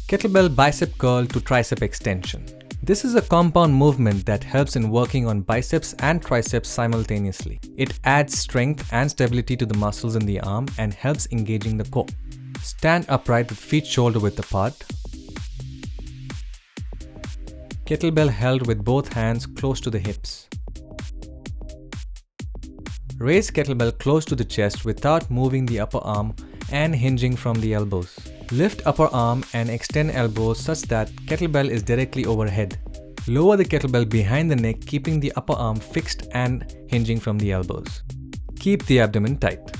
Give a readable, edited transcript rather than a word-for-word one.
Kettlebell bicep curl to tricep extension. This is a compound movement that helps in working on biceps and triceps simultaneously. It adds strength and stability to the muscles in the arm and helps engaging the core. Stand upright with feet shoulder width apart. Kettlebell held with both hands close to the hips. Raise kettlebell close to the chest without moving the upper arm and hinging from the elbows. Lift upper arm and extend elbows such that kettlebell is directly overhead. Lower the kettlebell behind the neck, keeping the upper arm fixed and hinging from the elbows. Keep the abdomen tight.